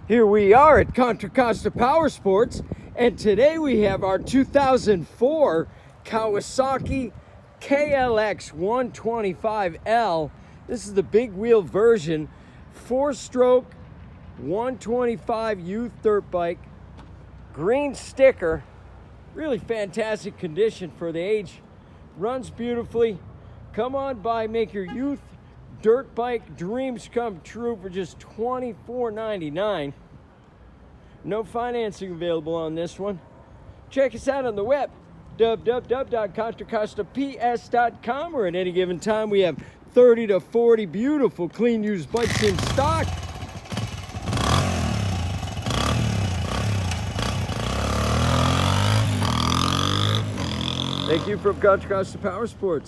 Here we are at Contra Costa Powersports, and today we have our 2004 Kawasaki KLX125L. This is the big wheel version, 4-stroke 125 youth dirt bike, green sticker, really fantastic condition for the age, runs beautifully. Come on by, make your youth dirt bike dreams come true for just $24.99. No financing available on this one. Check us out on the web, www.contracostaps.com, or at any given time we have 30 to 40 beautiful clean used bikes in stock. Thank you from Contra Costa Powersports.